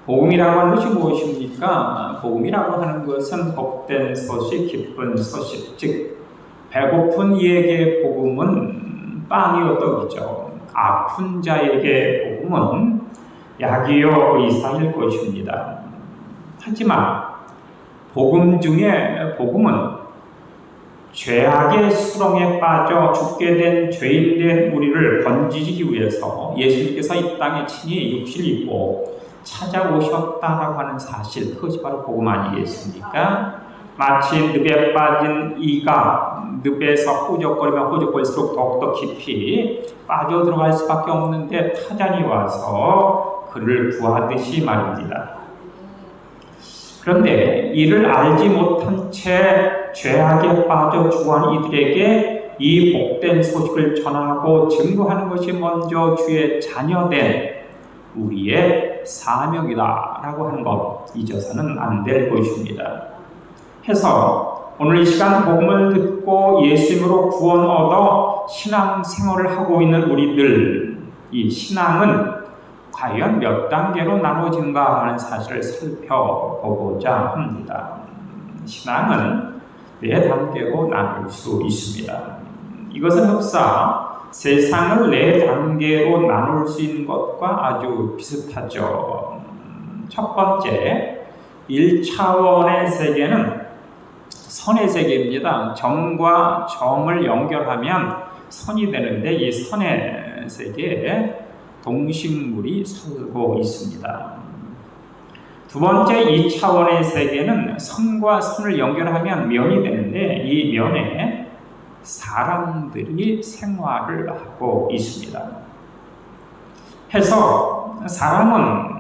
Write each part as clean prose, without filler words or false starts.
복음이라고 하는 것이 무엇입니까? 복음이라고 하는 것은 복된 소식, 기쁜 소식, 즉 배고픈 이에게 복음은 빵이요 떡이죠. 아픈 자에게 복음은 약이요 의사일 것입니다. 하지만 복음 중에 복음은 죄악의 수렁에 빠져 죽게 된 죄인된 우리를 건지기 위해서 예수님께서 이 땅에 친히 육신을 입고 찾아오셨다라고 하는 사실, 그것이 바로 복음 아니겠습니까? 마치 늪에 빠진 이가 늪에서 호적거리면 호적거릴수록 더욱더 깊이 빠져들어갈 수밖에 없는데 타잔이 와서 그를 구하듯이 말입니다. 그런데 이를 알지 못한 채 죄악에 빠져 죽어간 이들에게 이 복된 소식을 전하고 증거하는 것이 먼저 주의 자녀된 우리의 사명이다라고 하는 것 잊어서는 안 될 것입니다. 해서 오늘 이 시간 복음을 듣고 예수님으로 구원 얻어 신앙 생활을 하고 있는 우리들, 이 신앙은 과연 몇 단계로 나눠진가 하는 사실을 살펴보고자 합니다. 신앙은 4단계로 나눌 수 있습니다. 이것은 흡사 세상을 4단계로 나눌 수 있는 것과 아주 비슷하죠. 첫 번째, 1차원의 세계는 선의 세계입니다. 정과 정을 연결하면 선이 되는데 이 선의 세계에 동식물이 살고 있습니다. 두 번째 2차원의 세계는 선과 선을 연결하면 면이 되는데 이 면에 사람들이 생활을 하고 있습니다. 해서 사람은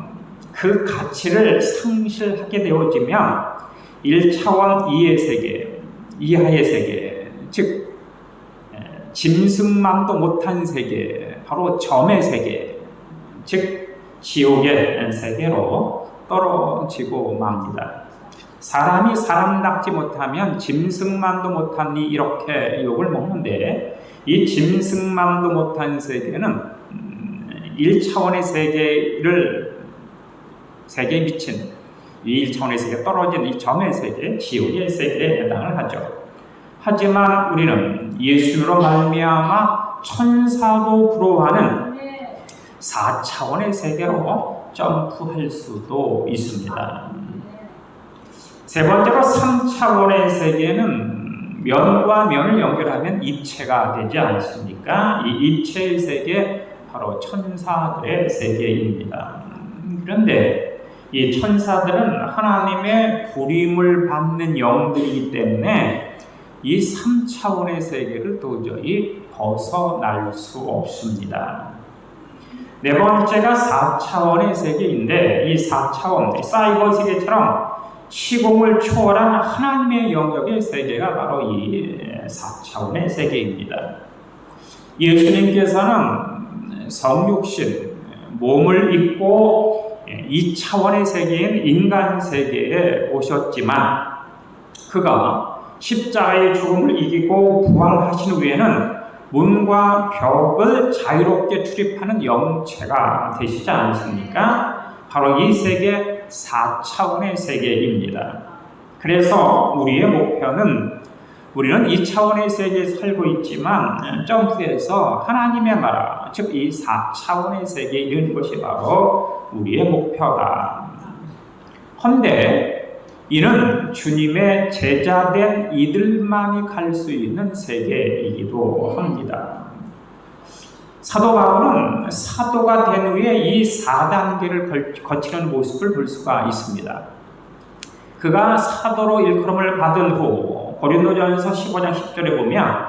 그 가치를 상실하게 되어지면 1차원 이의 세계, 이하의 세계, 즉 짐승만도 못한 세계, 바로 점의 세계, 즉 지옥의 세계로 떨어지고 맙니다. 사람이 사람답지 못하면 짐승만도 못하니 이렇게 욕을 먹는데 이 짐승만도 못한 세계는 1차원의 세계에 미친 이 1차원의 세계에 떨어진 이 점의 세계, 지옥의 세계에 해당을 하죠. 하지만 우리는 예수로 말미암아 천사도 부러워하는 4차원의 세계로 점프할 수도 있습니다. 세 번째로 3차원의 세계는 면과 면을 연결하면 입체가 되지 않습니까? 이 입체의 세계, 바로 천사들의 세계입니다. 그런데 이 천사들은 하나님의 부림을 받는 영들이기 때문에 이 3차원의 세계를 도저히 벗어날 수 없습니다. 네 번째가 4차원의 세계인데 이 4차원, 사이버 세계처럼 시공을 초월한 하나님의 영역의 세계가 바로 이 4차원의 세계입니다. 예수님께서는 성육신, 몸을 입고 2차원의 세계인 인간 세계에 오셨지만 그가 십자가의 죽음을 이기고 부활하신 후에는 문과 벽을 자유롭게 출입하는 영체가 되시지 않습니까? 바로 이 세계 4차원의 세계입니다. 그래서 우리의 목표는 우리는 2차원의 세계에 살고 있지만 점프해서 하나님의 나라, 즉 이 4차원의 세계에 이르는 것이 바로 우리의 목표다. 헌데 이는 주님의 제자된 이들만이 갈 수 있는 세계이기도 합니다. 사도 바울은 사도가 된 후에 이 4단계를 거치는 모습을 볼 수가 있습니다. 그가 사도로 일컬음을 받은 후 고린도전서 15장 10절에 보면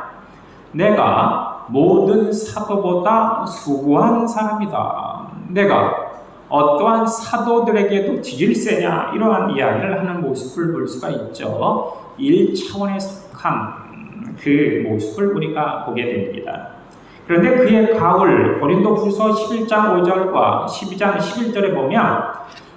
내가 모든 사도보다 수고한 사람이다. 내가 어떠한 사도들에게도 지질세냐 이러한 이야기를 하는 모습을 볼 수가 있죠. 1차원에 속한 그 모습을 우리가 보게 됩니다. 그런데 그의 가을 고린도후서 11장 5절과 12장 11절에 보면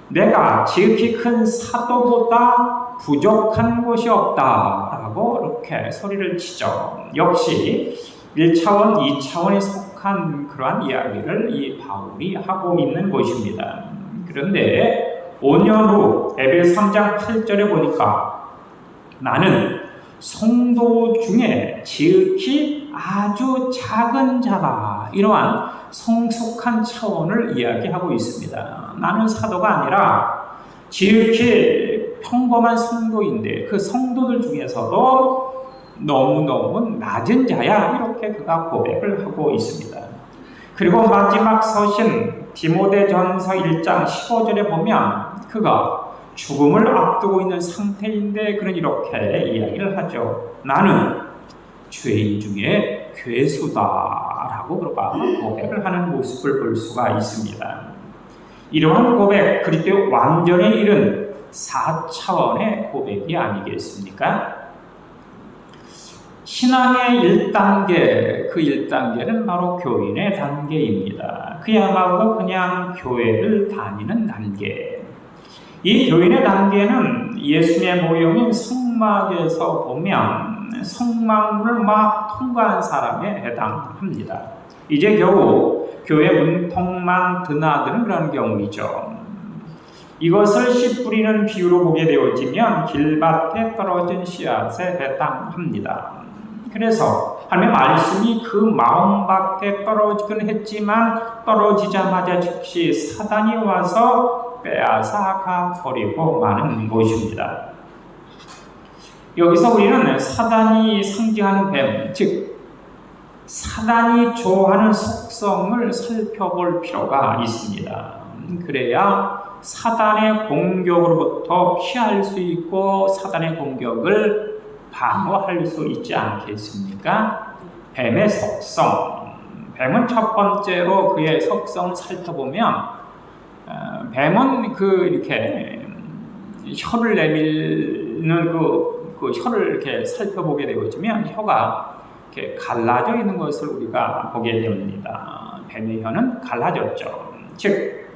내가 지극히 큰 사도보다 부족한 것이 없다라고 이렇게 소리를 치죠. 역시 1차원, 2차원에 속한 그러한 이야기를 이 바울이 하고 있는 것입니다. 그런데 5년 후 에베소 3장 8절에 보니까 나는 성도 중에 지극히 아주 작은 자다. 이러한 성숙한 차원을 이야기하고 있습니다. 나는 사도가 아니라 지극히 평범한 성도인데 그 성도들 중에서도 너무너무 낮은 자야. 이렇게 그가 고백을 하고 있습니다. 그리고 마지막 서신 디모데전서 1장 15절에 보면 그가 죽음을 앞두고 있는 상태인데 그는 이렇게 이야기를 하죠. 나는 죄인 중에 괴수다라고 그가 고백을 하는 모습을 볼 수가 있습니다. 이러한 고백, 그리스도의 완전에 이른 4차원의 고백이 아니겠습니까? 신앙의 1단계, 그 1단계는 바로 교인의 단계입니다. 그야말로 그냥 교회를 다니는 단계. 이 교인의 단계는 예수님의 모형인 성막에서 보면 성막을 막 통과한 사람에 해당합니다. 이제 겨우 교회 문턱만 드나드는 그런 경우이죠. 이것을 씨 뿌리는 비유로 보게 되어지면 길밭에 떨어진 씨앗에 해당합니다. 그래서 하나님의 말씀이 그 마음밭에 떨어지긴 했지만 떨어지자마자 즉시 사단이 와서 빼앗아 가버리고 마는 것입니다. 여기서 우리는 사단이 상징하는 뱀, 즉 사단이 좋아하는 속성을 살펴볼 필요가 있습니다. 그래야 사단의 공격으로부터 피할 수 있고 사단의 공격을 방어할 수 있지 않겠습니까? 뱀의 속성. 뱀은 첫 번째로 그의 속성을 살펴보면 뱀은 이렇게 혀를 내밀는 그 혀를 이렇게 살펴보게 되어지면 혀가 이렇게 갈라져 있는 것을 우리가 보게 됩니다. 뱀의 혀는 갈라졌죠. 즉,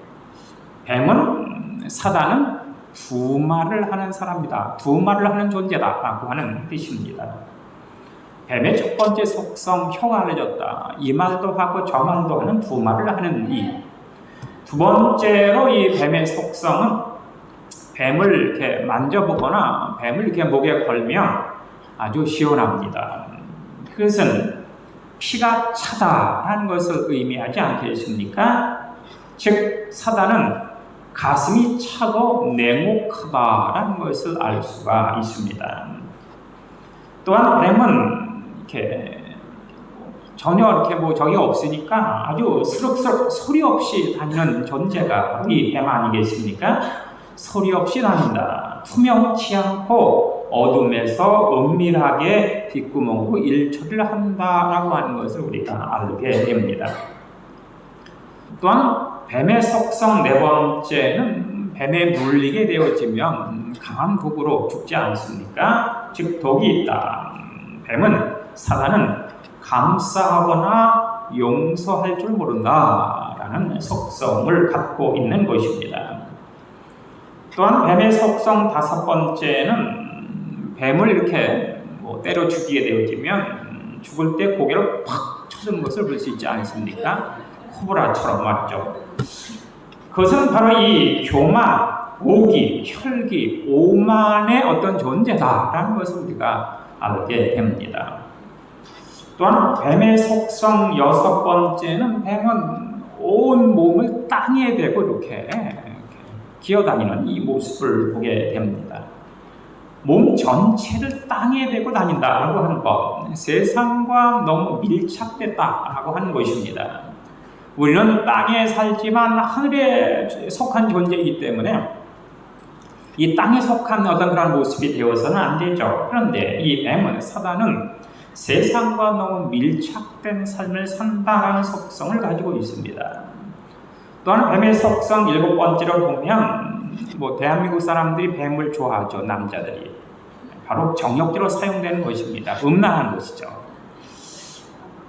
사단은 두 말을 하는 사람이다. 두 말을 하는 존재다라고 하는 뜻입니다. 뱀의 첫 번째 속성, 혀가 갈라졌다. 이 말도 하고 저 말도 하는 두 말을 하는 이. 두 번째로 이 뱀의 속성은 뱀을 이렇게 만져보거나 뱀을 이렇게 목에 걸면 아주 시원합니다. 그것은 피가 차다라는 것을 의미하지 않겠습니까? 즉, 사단은 가슴이 차고 냉혹하다라는 것을 알 수가 있습니다. 또한 뱀은 이렇게 전혀 이렇게 적이 없으니까 아주 스럭스럭 소리 없이 다니는 존재가 이 뱀 아니겠습니까? 소리 없이 다닌다. 투명치 않고 어둠에서 은밀하게 뒷구멍으로 일처리를 한다라고 하는 것을 우리가 알게 됩니다. 또한 뱀의 속성 네 번째는 뱀에 물리게 되어지면 강한 독으로 죽지 않습니까? 즉 독이 있다. 사단은 감싸거나 용서할 줄 모른다라는 속성을 갖고 있는 것입니다. 또한 뱀의 속성 다섯 번째는 뱀을 이렇게 때려 죽이게 되어지면 죽을 때 고개를 팍 쳐주는 것을 볼 수 있지 않습니까? 코브라처럼 말이죠. 그것은 바로 이 교만, 오기, 혈기, 오만의 어떤 존재다라는 것을 우리가 알게 됩니다. 또한 뱀의 속성 여섯 번째는 뱀은 온 몸을 땅에 대고 이렇게 기어다니는 이 모습을 보게 됩니다. 몸 전체를 땅에 대고 다닌다라고 하는 것, 세상과 너무 밀착됐다라고 하는 것입니다. 우리는 땅에 살지만 하늘에 속한 존재이기 때문에 이 땅에 속한 어떤 그런 모습이 되어서는 안 되죠. 그런데 이 뱀은, 사단은 세상과 너무 밀착된 삶을 산다라는 속성을 가지고 있습니다. 또한 뱀의 속성 일곱 번째로 보면 대한민국 사람들이 뱀을 좋아하죠. 남자들이. 바로 정욕제로 사용되는 것입니다. 음란한 것이죠.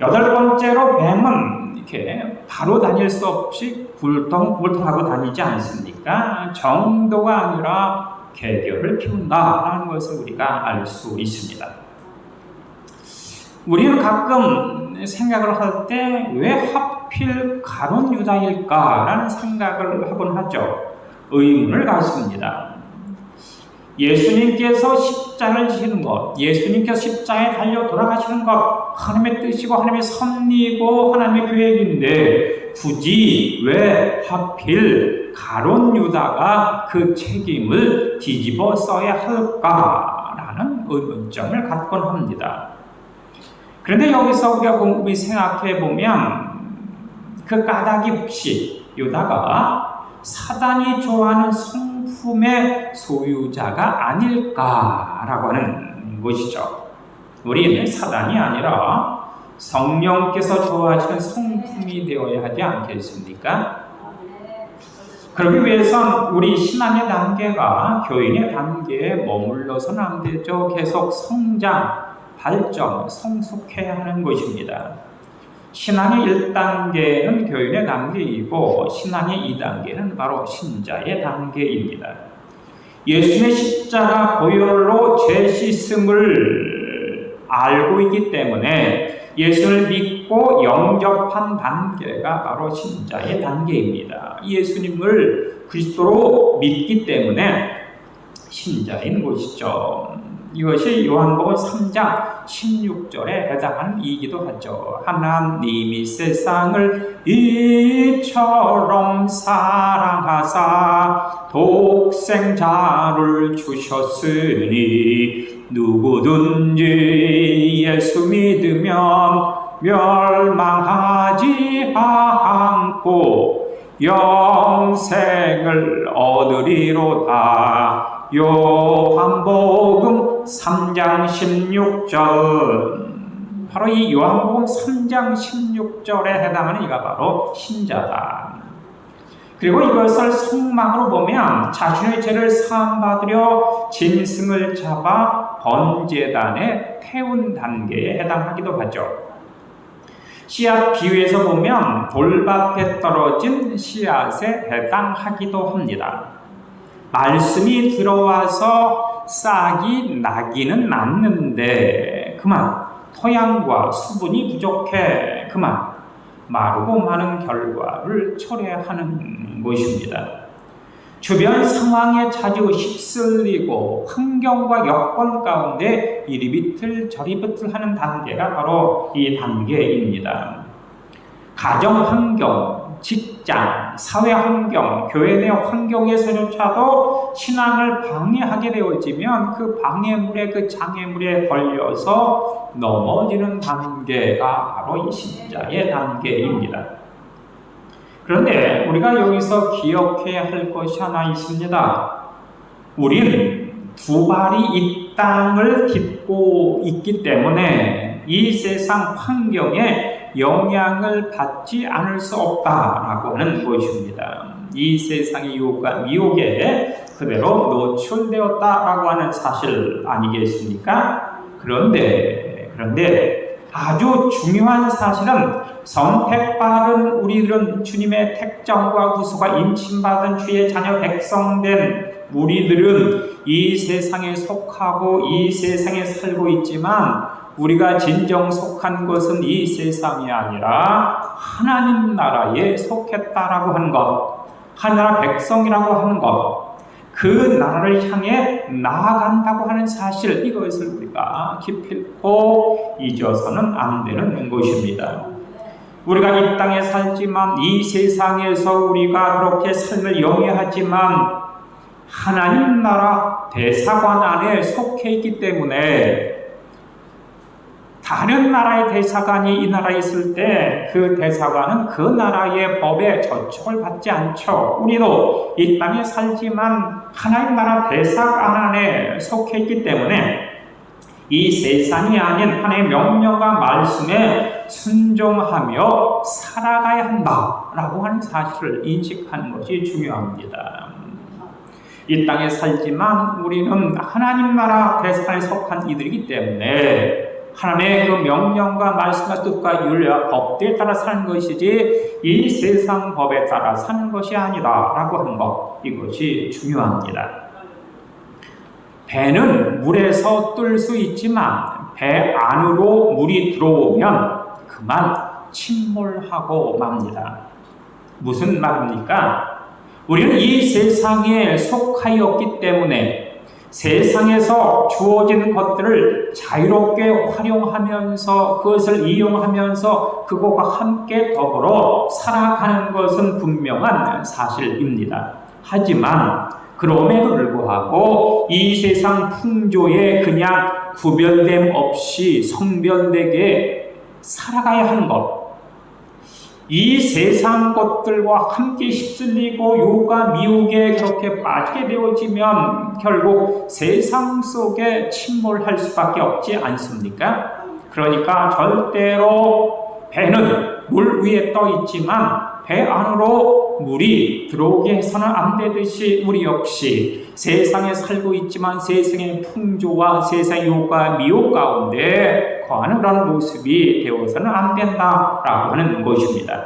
여덟 번째로 뱀은 이렇게 바로 다닐 수 없이 굴통굴통하고 다니지 않습니까? 정도가 아니라 계결을 피운다라는 것을 우리가 알 수 있습니다. 우리는 가끔 생각을 할 때 왜 하필 가룟 유다일까라는 생각을 하곤 하죠. 의문을 갖습니다. 예수님께서 십자가를 지시는 것, 예수님께서 십자가에 달려 돌아가시는 것, 하나님의 뜻이고 하나님의 섭리고 하나님의 계획인데 굳이 왜 하필 가룟 유다가 그 책임을 뒤집어 써야 할까라는 의문점을 갖곤 합니다. 그런데 여기서 우리가 곰곰이 생각해 보면 그 까닭이 혹시 유다가 사단이 좋아하는 성품의 소유자가 아닐까라고 하는 것이죠. 우리는 사단이 아니라 성령께서 좋아하시는 성품이 되어야 하지 않겠습니까? 그러기 위해선 우리 신앙의 단계가 교인의 단계에 머물러서는 안 되죠. 계속 성장, 발전, 성숙해야 하는 것입니다. 신앙의 1단계는 교인의 단계이고 신앙의 2단계는 바로 신자의 단계입니다. 예수님의 십자가 보혈로 죄 씻음을 알고 있기 때문에 예수를 믿고 영접한 단계가 바로 신자의 단계입니다. 예수님을 그리스도로 믿기 때문에 신자인 것이죠. 이것이 요한복음 3장 16절에 해당하는 이기도 하죠. 하나님이 세상을 이처럼 사랑하사 독생자를 주셨으니 누구든지 예수 믿으면 멸망하지 않고 영생을 얻으리로다. 요한복음 3장 16절, 바로 이 요한복음 3장 16절에 해당하는 이가 바로 신자다. 그리고 이것을 속망으로 보면 자신의 죄를 사함받으려 짐승을 잡아 번제단에 태운 단계에 해당하기도 하죠. 씨앗 비유에서 보면 돌밭에 떨어진 씨앗에 해당하기도 합니다. 말씀이 들어와서 싹이 나기는 않는데 그만 토양과 수분이 부족해 그만 마르고 마는 결과를 초래하는 것입니다. 주변 상황에 자주 휩쓸리고 환경과 여건 가운데 이리 비틀 저리 비틀 하는 단계가 바로 이 단계입니다. 가정 환경, 직장, 사회 환경, 교회 내 환경에서조차도 신앙을 방해하게 되어지면 그 방해물에 그 장애물에 걸려서 넘어지는 단계가 바로 이 신자의 단계입니다. 그런데 우리가 여기서 기억해야 할 것이 하나 있습니다. 우리는 두 발이 이 땅을 딛고 있기 때문에 이 세상 환경에 영향을 받지 않을 수 없다라고 하는 것입니다. 이 세상의 유혹과 미혹에 그대로 노출되었다라고 하는 사실 아니겠습니까? 그런데 아주 중요한 사실은 선택받은 우리들은 주님의 택정과 구속과 인침받은 주의 자녀 백성된 우리들은 이 세상에 속하고 이 세상에 살고 있지만 우리가 진정 속한 것은 이 세상이 아니라 하나님 나라에 속했다라고 하는 것, 하나님 백성이라고 하는 것, 그 나라를 향해 나아간다고 하는 사실, 이것을 우리가 기필코 잊어서는 안 되는 것입니다. 우리가 이 땅에 살지만 이 세상에서 우리가 그렇게 삶을 영위하지만 하나님 나라 대사관 안에 속해 있기 때문에 다른 나라의 대사관이 이 나라에 있을 때 그 대사관은 그 나라의 법에 저촉을 받지 않죠. 우리도 이 땅에 살지만 하나님 나라 대사관 안에 속해 있기 때문에 이 세상이 아닌 하나님의 명령과 말씀에 순종하며 살아가야 한다라고 하는 사실을 인식하는 것이 중요합니다. 이 땅에 살지만 우리는 하나님 나라 대사관에 속한 이들이기 때문에 하나님의 그 명령과 말씀과 뜻과 윤리와 법대에 따라 사는 것이지 이 세상 법에 따라 사는 것이 아니다라고 하는 것, 이것이 중요합니다. 배는 물에서 뜰 수 있지만 배 안으로 물이 들어오면 그만 침몰하고 맙니다. 무슨 말입니까? 우리는 이 세상에 속하였기 때문에 세상에서 주어진 것들을 자유롭게 활용하면서 그것을 이용하면서 그것과 함께 더불어 살아가는 것은 분명한 사실입니다. 하지만 그럼에도 불구하고 이 세상 풍조에 그냥 구별됨 없이 성별되게 살아가야 하는 것, 이 세상 것들과 함께 휩쓸리고 유혹과 미혹에 그렇게 빠지게 되어지면 결국 세상 속에 침몰할 수밖에 없지 않습니까? 그러니까 절대로 배는 물 위에 떠 있지만 배 안으로 물이 들어오게 해서는 안 되듯이 우리 역시 세상에 살고 있지만 세상의 풍조와 세상의 유혹과 미혹 가운데 거하는 그런 모습이 되어서는 안 된다라고 하는 것입니다.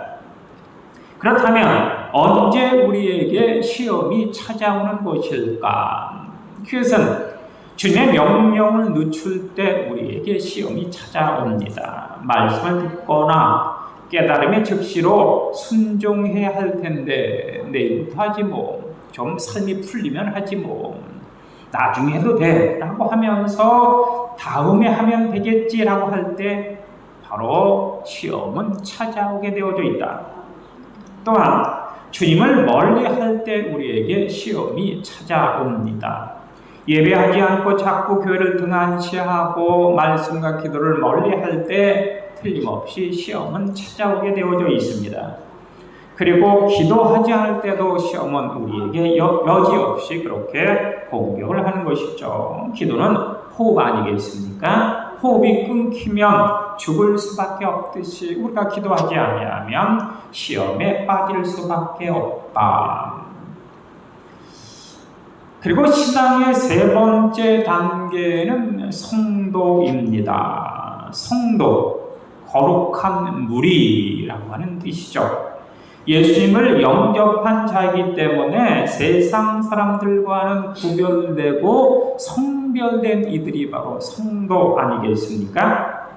그렇다면 언제 우리에게 시험이 찾아오는 것일까? 그것은 주님의 명령을 늦출 때 우리에게 시험이 찾아옵니다. 말씀을 듣거나 깨달음의 즉시로 순종해야 할 텐데 내일부터 하지 뭐, 좀 삶이 풀리면 하지 뭐, 나중에 해도 돼 라고 하면서 다음에 하면 되겠지라고 할 때 바로 시험은 찾아오게 되어져 있다. 또한 주님을 멀리 할 때 우리에게 시험이 찾아옵니다. 예배하지 않고 자꾸 교회를 등한시하고 말씀과 기도를 멀리 할 때 틀림없이 시험은 찾아오게 되어져 있습니다. 그리고 기도하지 않을 때도 시험은 우리에게 여지없이 그렇게 공격을 하는 것이죠. 기도는 호흡 아니겠습니까? 호흡이 끊기면 죽을 수밖에 없듯이 우리가 기도하지 아니하면 시험에 빠질 수밖에 없다. 그리고 신앙의 세 번째 단계는 성도입니다. 성도, 거룩한 무리라고 하는 뜻이죠. 예수님을 영접한 자이기 때문에 세상 사람들과는 구별되고 성별된 이들이 바로 성도 아니겠습니까?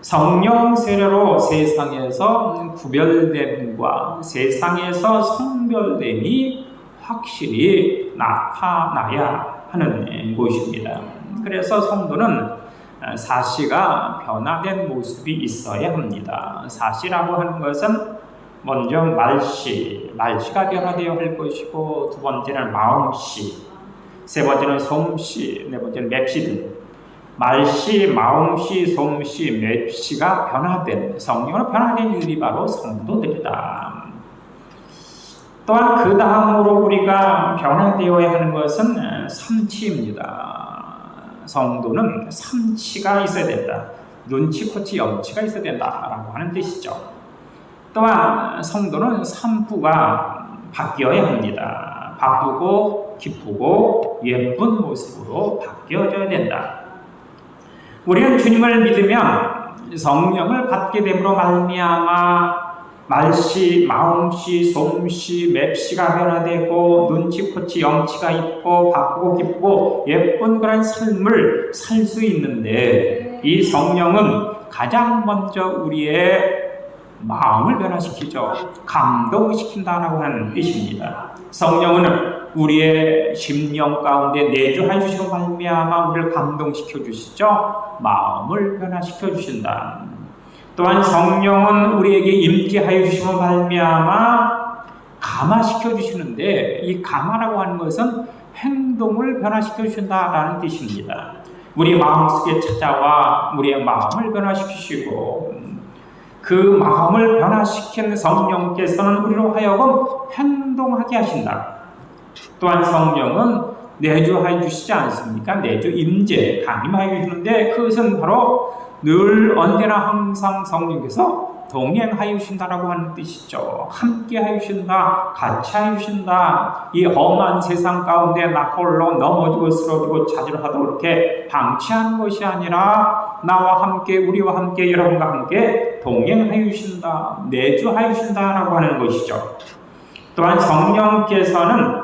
성령 세례로 세상에서 구별됨과 세상에서 성별됨이 확실히 나타나야 하는 것입니다. 그래서 성도는 사시가 변화된 모습이 있어야 합니다. 사시라고 하는 것은 먼저 말씨가 변화되어야 할 것이고, 두 번째는 마음씨, 세 번째는 솜씨, 네 번째는 맵씨 등 말씨, 마음씨, 솜씨, 맵씨가 변화된, 성령으로 변화된 일이 바로 성도들이다. 또한 그 다음으로 우리가 변화되어야 하는 것은 삼치입니다. 성도는 삼치가 있어야 된다. 눈치, 코치, 염치가 있어야 된다라고 하는 뜻이죠. 또한 성도는 삼부가 바뀌어야 합니다. 바쁘고 기쁘고 예쁜 모습으로 바뀌어져야 된다. 우리는 주님을 믿으면 성령을 받게 됨으로 말미암아 말씨, 마음씨, 솜씨, 맵씨가 변화되고 눈치, 코치, 염치가 있고 바쁘고 기쁘고 예쁜 그런 삶을 살 수 있는데, 이 성령은 가장 먼저 우리의 마음을 변화시키죠. 감동시킨다라고 하는 뜻입니다. 성령은 우리의 심령 가운데 내주해 주시고 말미암아 우리를 감동시켜 주시죠. 마음을 변화시켜 주신다. 또한 성령은 우리에게 임재하여 주시고 말미암아 감화시켜 주시는데, 이 감화라고 하는 것은 행동을 변화시켜 주신다라는 뜻입니다. 우리 마음속에 찾아와 우리의 마음을 변화시키시고, 그 마음을 변화시킨 성령께서는 우리로 하여금 행동하게 하신다. 또한 성령은 내주하여 주시지 않습니까? 내주 임재, 강림하여 주시는데, 그것은 바로 늘 언제나 항상 성령께서 동행하여 주신다라고 하는 뜻이죠. 함께 하여 주신다, 같이 하여 주신다. 이 험한 세상 가운데 나 홀로 넘어지고 쓰러지고 자질하도록 그렇게 방치하는 것이 아니라 나와 함께, 우리와 함께, 여러분과 함께 동행하여 주신다, 내주하여 주신다라고 하는 것이죠. 또한 성령께서는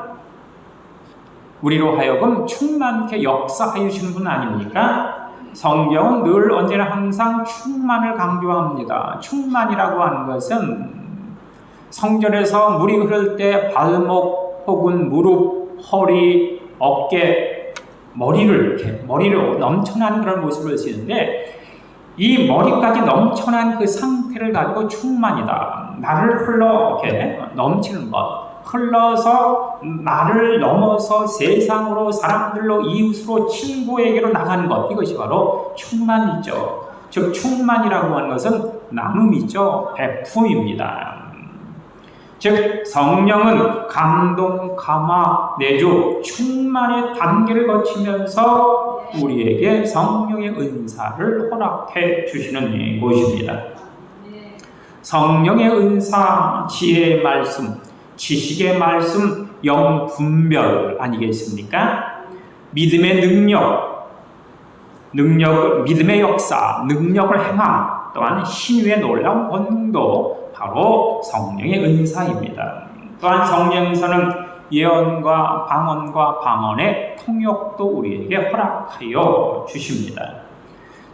우리로 하여금 충만케 역사하여 주시는 분 아닙니까? 성경은 늘 언제나 항상 충만을 강조합니다. 충만이라고 하는 것은 성전에서 물이 흐를 때 발목 혹은 무릎, 허리, 어깨, 머리를 넘쳐나는 그런 모습을 쓰는데, 이 머리까지 넘쳐난 그 상태를 가지고 충만이다. 나를 이렇게 넘치는 것. 흘러서 나를 넘어서 세상으로, 사람들로, 이웃으로, 친구에게로 나가는 것. 이것이 바로 충만이죠. 즉 충만이라고 하는 것은 나눔이죠. 베품입니다. 즉 성령은 감동, 감화, 내주, 충만의 단계를 거치면서 우리에게 성령의 은사를 허락해 주시는 곳입니다. 성령의 은사, 지혜의 말씀, 지식의 말씀, 영분별 아니겠습니까? 믿음의 믿음의 역사, 능력을 행함, 또한 신유의 놀라운 권능도 바로 성령의 은사입니다. 또한 성령의 은사는 예언과 방언의 통역도 우리에게 허락하여 주십니다.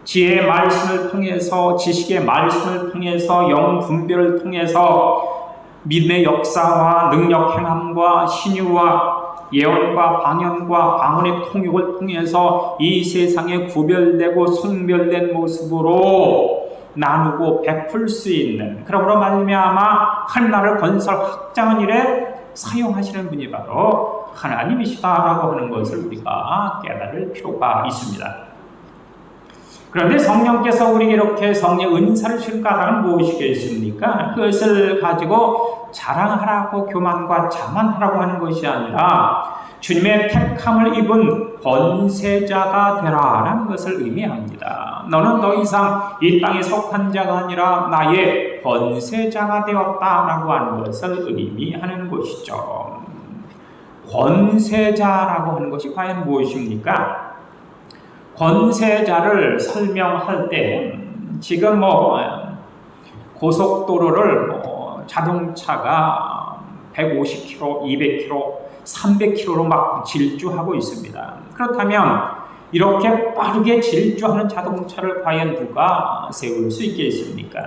지혜의 말씀을 통해서, 지식의 말씀을 통해서, 영분별을 통해서 믿음의 역사와 능력 행함과 신유와 예언과 방언의 통역을 통해서 이 세상에 구별되고 성별된 모습으로 나누고 베풀 수 있는, 그러므로 말미암아 하나를 건설 확장하는 일에 사용하시는 분이 바로 하나님이시다라고 하는 것을 우리가 깨달을 필요가 있습니다. 그런데 성령께서 우리에게 이렇게 성령 은사를 주신 까닭은 무엇이겠습니까? 그것을 가지고 자랑하라고, 교만과 자만하라고 하는 것이 아니라 주님의 택함을 입은 권세자가 되라라는 것을 의미합니다. 너는 더 이상 이 땅에 속한 자가 아니라 나의 권세자가 되었다라고 하는 것을 의미하는 것이죠. 권세자라고 하는 것이 과연 무엇입니까? 권세자를 설명할 때 지금 고속도로를 자동차가 150km, 200km, 300km로 막 질주하고 있습니다. 그렇다면 이렇게 빠르게 질주하는 자동차를 과연 누가 세울 수 있겠습니까?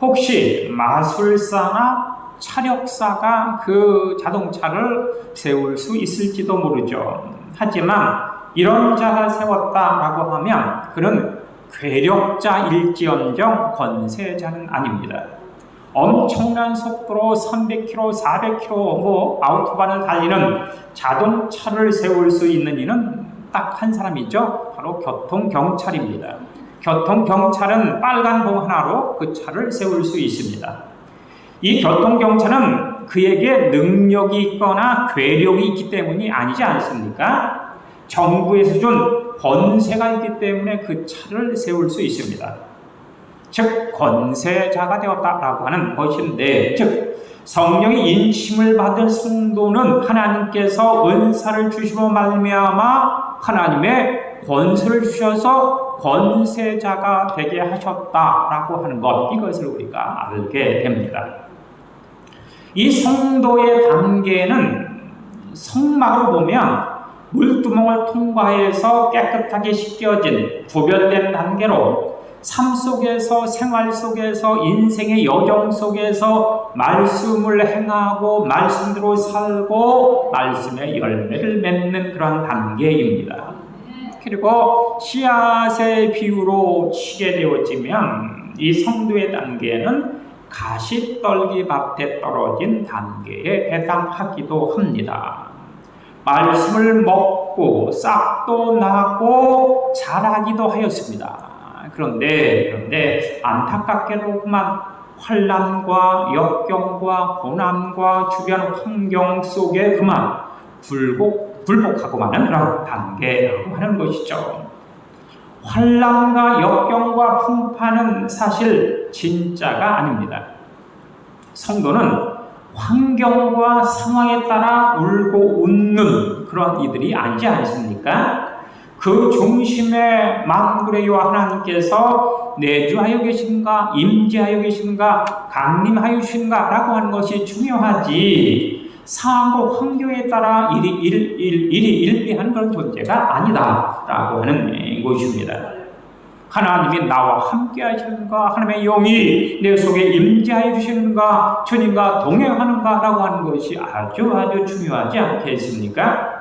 혹시 마술사나 차력사가 그 자동차를 세울 수 있을지도 모르죠. 하지만 이런 자가 세웠다라고 하면 그는 괴력자일지언정 권세자는 아닙니다. 엄청난 속도로 300km, 400km 아우토반을 달리는 자동차를 세울 수 있는 이는 딱 한 사람이죠. 바로 교통경찰입니다. 교통경찰은 빨간 봉 하나로 그 차를 세울 수 있습니다. 이 교통경찰은 그에게 능력이 있거나 괴력이 있기 때문이 아니지 않습니까? 정부에서 준 권세가 있기 때문에 그 차를 세울 수 있습니다. 즉 권세자가 되었다라고 하는 것인데, 즉 성령의 인침을 받은 성도는 하나님께서 은사를 주시고 말미암아 하나님의 권세를 주셔서 권세자가 되게 하셨다라고 하는 것, 이것을 우리가 알게 됩니다. 이 성도의 단계는 성막으로 보면 물두멍을 통과해서 깨끗하게 씻겨진 구별된 단계로 삶 속에서, 생활 속에서, 인생의 여정 속에서 말씀을 행하고 말씀대로 살고 말씀의 열매를 맺는 그런 단계입니다. 그리고 씨앗의 비유로 치게 되어지면 이 성도의 단계는 가시떨기 밭에 떨어진 단계에 해당하기도 합니다. 말씀을 먹고 싹도 나고 자라기도 하였습니다. 그런데 안타깝게도 그만 환난과 역경과 고난과 주변 환경 속에 그만 굴복하고 마는 그런 단계라고 하는 것이죠. 환난과 역경과 풍파는 사실 진짜가 아닙니다. 성도는 환경과 상황에 따라 울고 웃는 그런 이들이 아니지 않습니까? 그 중심에 만군의 여호와 하나님께서 내주하여 계신가, 임재하여 계신가, 강림하여 계신가 라고 하는 것이 중요하지, 상황과 환경에 따라 일이 일비하는 그런 존재가 아니다 라고 하는 것입니다. 하나님이 나와 함께 하시는가? 하나님의 영이 내 속에 임재하여 주시는가? 주님과 동행하는가? 라고 하는 것이 아주 중요하지 않겠습니까?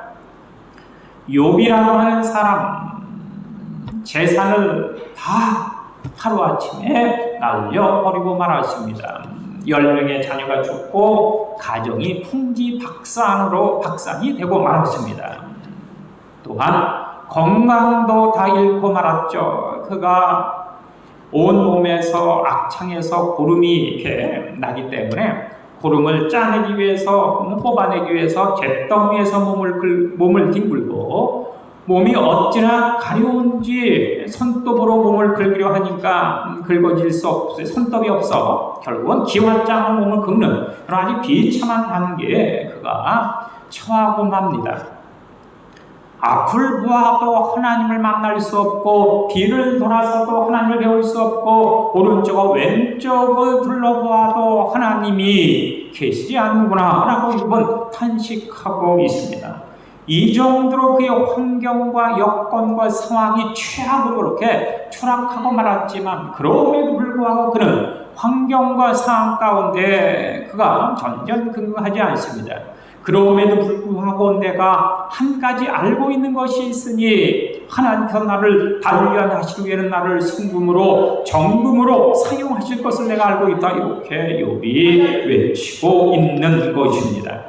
욥이라고 하는 사람, 재산을 다 하루아침에 날려버리고 말았습니다. 10명의 자녀가 죽고 가정이 풍지박산이 되고 말았습니다. 또한 건강도 다 잃고 말았죠. 그가 온몸에서 악창에서 고름이 이렇게 나기 때문에 고름을 짜내기 위해서, 뽑아내기 위해서 잿더미에서 몸을 뒹굴고 몸이 어찌나 가려운지 손톱으로 몸을 긁으려 하니까 긁어질 수 없어요. 손톱이 없어 결국은 기와장으로 몸을 긁는 그런 아주 비참한 단계에 그가 처하고 맙니다. 앞을 보아도 하나님을 만날 수 없고 뒤를 돌아서도 하나님을 배울 수 없고 오른쪽과 왼쪽을 둘러보아도 하나님이 계시지 않는구나 라고 이번 탄식하고 있습니다. 이 정도로 그의 환경과 여건과 상황이 최악으로 그렇게 추락하고 말았지만 그럼에도 불구하고 그는 환경과 상황 가운데 그가 전전긍긍하지 않습니다. 그럼에도 불구하고 내가 한 가지 알고 있는 것이 있으니 하나님께서 나를 단련하시기 위해서는 나를 순금으로 정금으로 사용하실 것을 내가 알고 있다. 이렇게 욥이 외치고 있는 것입니다.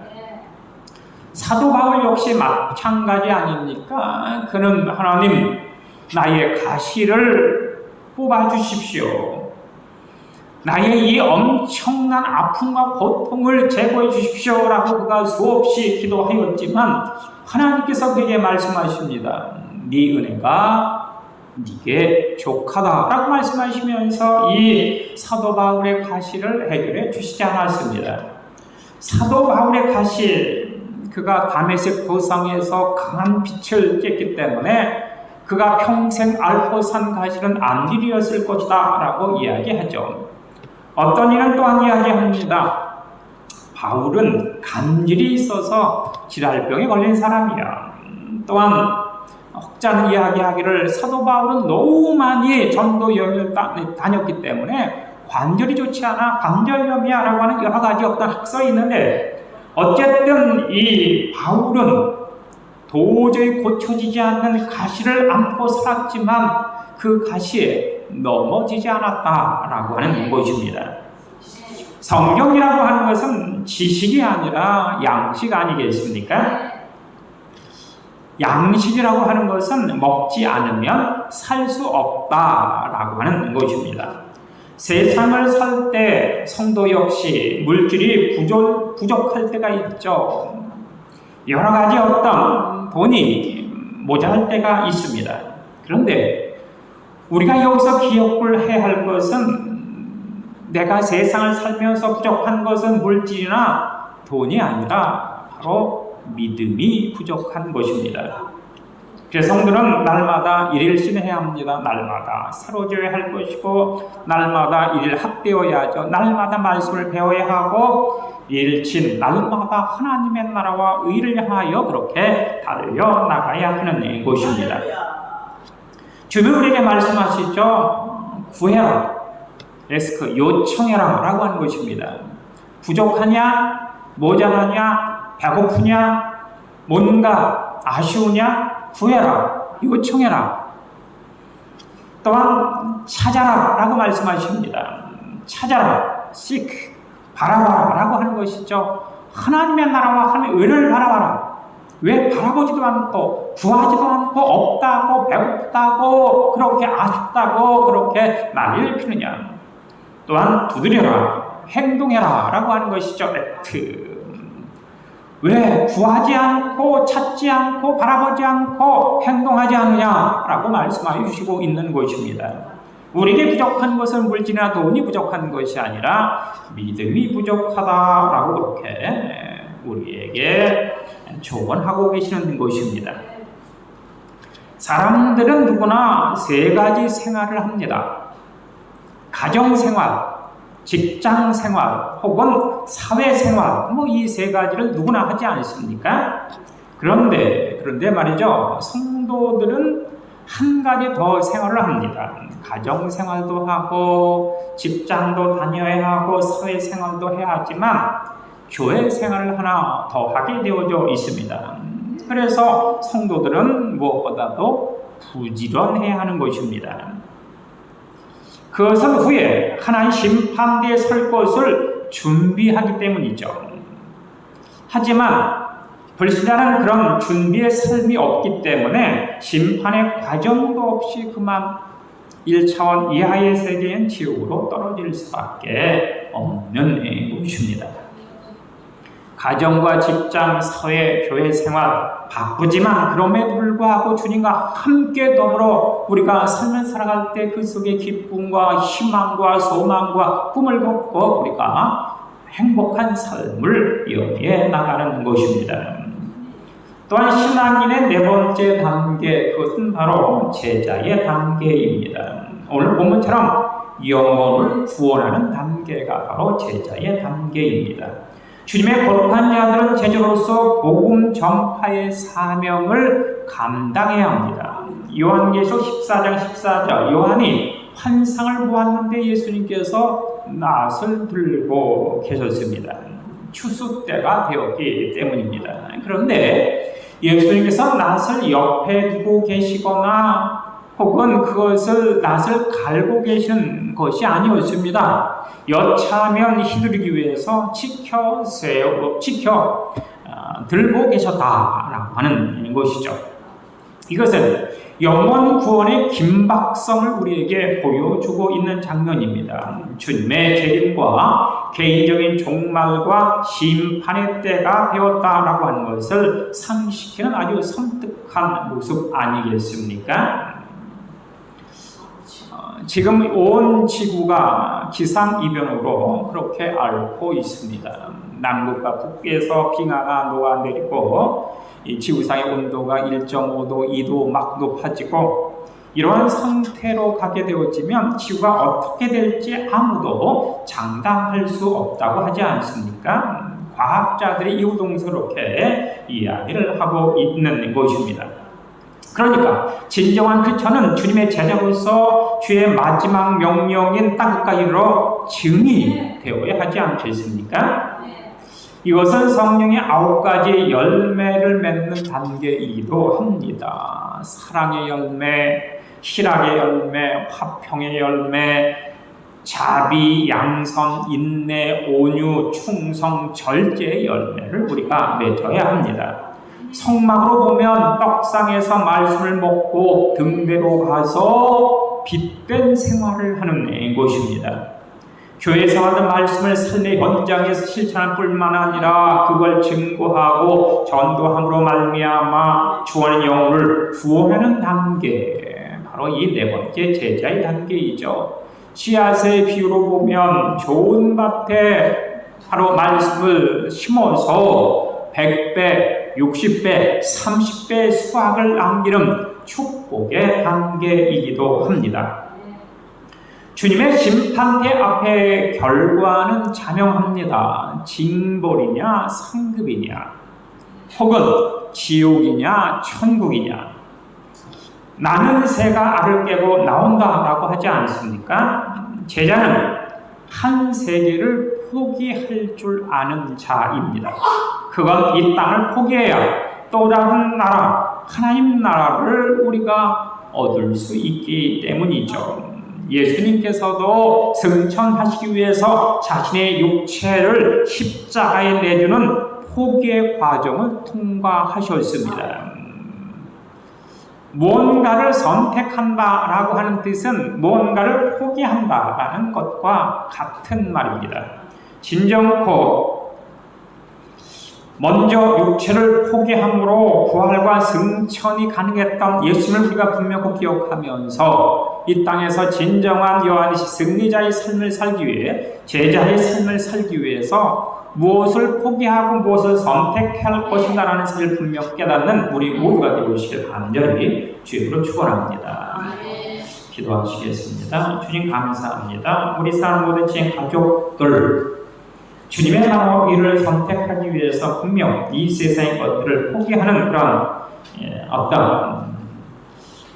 사도 바울 역시 마찬가지 아닙니까? 그는 하나님 나의 가시를 뽑아주십시오. 나의 이 엄청난 아픔과 고통을 제거해 주십시오 라고 그가 수없이 기도하였지만 하나님께서 그에게 말씀하십니다. 네 은혜가 네게 족하다 라고 말씀하시면서 이 사도 바울의 가시를 해결해 주시지 않았습니다. 사도 바울의 가시, 그가 다메섹 도상에서 강한 빛을 쬐기 때문에 그가 평생 앓고 산 가시는 안일이었을 것이다 라고 이야기하죠. 어떤 이는 또한 이야기합니다. 바울은 간질이 있어서 질랄병에 걸린 사람이야. 또한 혹자는 이야기하기를 사도 바울은 너무 많이 전도 여행을 다녔기 때문에 관절이 좋지 않아 관절염이야 라고 하는 여러 가지 어떤 학설이 있는데 어쨌든 이 바울은 도저히 고쳐지지 않는 가시를 안고 살았지만 그 가시에 넘어지지 않았다라고 하는 것입니다. 성경이라고 하는 것은 지식이 아니라 양식 아니겠습니까? 양식이라고 하는 것은 먹지 않으면 살 수 없다라고 하는 것입니다. 세상을 살 때 성도 역시 물질이 부족할 때가 있죠. 여러 가지 어떤 돈이 모자랄 때가 있습니다. 그런데 우리가 여기서 기억을 해야 할 것은 내가 세상을 살면서 부족한 것은 물질이나 돈이 아니라 바로 믿음이 부족한 것입니다. 그래서 성도는 날마다 일일신 해야 합니다. 날마다 새로져야 할 것이고 날마다 일합되어야 하죠. 날마다 말씀을 배워야 하고 일친 날마다 하나님의 나라와 의를 향하여 그렇게 달려나가야 하는 것입니다. 주님 우리에게 말씀하시죠. 구해라, 에스크, 요청해라 라고 하는 것입니다. 부족하냐, 모자라냐, 배고프냐, 뭔가 아쉬우냐, 구해라, 요청해라. 또한 찾아라 라고 말씀하십니다. 찾아라, seek, 바라봐라 라고 하는 것이죠. 하나님의 나라와 하나님의 의를 바라봐라. 왜 바라보지도 않고 구하지도 않고 없다고 배고프다고 그렇게 아쉽다고 그렇게 난리를 피느냐. 또한 두드려라, 행동해라 라고 하는 것이죠. 액트. 왜 구하지 않고 찾지 않고 바라보지 않고 행동하지 않느냐 라고 말씀하여 주시고 있는 것입니다. 우리에게 부족한 것은 물질이나 돈이 부족한 것이 아니라 믿음이 부족하다라고 그렇게 우리에게 조언하고 계시는 것입니다. 사람들은 누구나 세 가지 생활을 합니다. 가정생활, 직장생활 혹은 사회생활, 이 세 가지를 누구나 하지 않습니까? 그런데 말이죠. 성도들은 한 가지 더 생활을 합니다. 가정 생활도 하고 직장도 다녀야 하고 사회생활도 해야 하지만 교회 생활을 하나 더 하게 되어져 있습니다. 그래서 성도들은 무엇보다도 부지런해야 하는 것입니다. 그것은 후에 하나님 심판대에 설 것을 준비하기 때문이죠. 하지만 불신자는 그런 준비의 삶이 없기 때문에 심판의 과정도 없이 그만 1차원 이하의 세계인 지옥으로 떨어질 수밖에 없는 것입니다. 가정과 직장, 사회, 교회 생활 바쁘지만 그럼에도 불구하고 주님과 함께 더불어 우리가 삶을 살아갈 때 그 속에 기쁨과 희망과 소망과 꿈을 걷고 우리가 행복한 삶을 이어해 나가는 것입니다. 또한 신앙인의 네 번째 단계, 그것은 바로 제자의 단계입니다. 오늘 본문처럼 영혼을 구원하는 단계가 바로 제자의 단계입니다. 주님의 거룩한 자들은 제자로서 복음 전파의 사명을 감당해야 합니다. 요한계시록 14장 14절, 요한이 환상을 보았는데 예수님께서 낫을 들고 계셨습니다. 추수 때가 되었기 때문입니다. 그런데 예수님께서 낫을 옆에 두고 계시거나 혹은 그것을 낫을 갈고 계시는 것이 아니었습니다. 여차하면 휘두르기 위해서 들고 계셨다라고 하는 것이죠. 이것은 영원 구원의 긴박성을 우리에게 보여주고 있는 장면입니다. 주님의 재림과 개인적인 종말과 심판의 때가 되었다라고 하는 것을 상기시키는 아주 섬뜩한 모습 아니겠습니까? 지금 온 지구가 기상이변으로 그렇게 앓고 있습니다. 남극과 북에서 빙하가 녹아내리고 이 지구상의 온도가 1.5도, 2도 막 높아지고 이러한 상태로 가게 되어지면 지구가 어떻게 될지 아무도 장담할 수 없다고 하지 않습니까? 과학자들이 이우동스럽게 이야기를 하고 있는 것입니다. 그러니까 진정한 크리스천은 주님의 제자로서 주의 마지막 명령인 땅끝까지 이르러 증인이 되어야 하지 않겠습니까? 이것은 성령의 9가지 열매를 맺는 단계이기도 합니다. 사랑의 열매, 희락의 열매, 화평의 열매, 자비, 양선, 인내, 온유, 충성, 절제의 열매를 우리가 맺어야 합니다. 성막으로 보면 떡상에서 말씀을 먹고 등대로 가서 빛된 생활을 하는 것입니다. 교회에서 하는 말씀을 삶의 현장에서 실천할 뿐만 아니라 그걸 증거하고 전도함으로 말미암아 주어진 영혼을 구원하는 단계, 바로 이 네 번째 제자의 단계이죠. 씨앗의 비유로 보면 좋은 밭에 바로 말씀을 심어서 100배, 60배, 30배 수확을 남기는 축복의 단계이기도 합니다. 주님의 심판대 앞에 결과는 자명합니다. 징벌이냐 상급이냐 혹은 지옥이냐 천국이냐. 나는 새가 알을 깨고 나온다라고 하지 않습니까? 제자는 한 세계를 포기할 줄 아는 자입니다. 그건 이 땅을 포기해야 또 다른 나라, 하나님 나라를 우리가 얻을 수 있기 때문이죠. 예수님께서도 승천하시기 위해서 자신의 육체를 십자가에 내주는 포기의 과정을 통과하셨습니다. 무언가를 선택한다라고 하는 뜻은 무언가를 포기한다라는 것과 같은 말입니다. 진정코 먼저 육체를 포기함으로 부활과 승천이 가능했던 예수님을 우리가 분명히 기억하면서 이 땅에서 진정한 요한이시 승리자의 삶을 살기 위해 제자의 삶을 살기 위해서 무엇을 포기하고 무엇을 선택할 것인가라는 사실을 분명히 깨닫는 우리 모두가 되시길 간절히 주님으로 축원합니다. 기도하시겠습니다. 주님 감사합니다. 우리 사랑 모든 지인 가족들 주님의 나라와 일을 선택하기 위해서 분명 이 세상의 것들을 포기하는 그런 어떤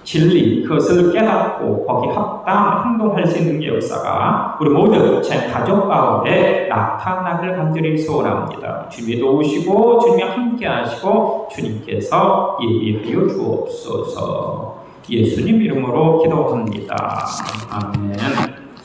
진리, 그것을 깨닫고 거기 합당 행동할 수 있는 게 역사가 우리 모두 제 가족 가운데 나타나길 간절히 소원합니다. 주님이 도우시고 주님이 함께 하시고 주님께서 예비하여 주옵소서. 예수님 이름으로 기도합니다. 아멘.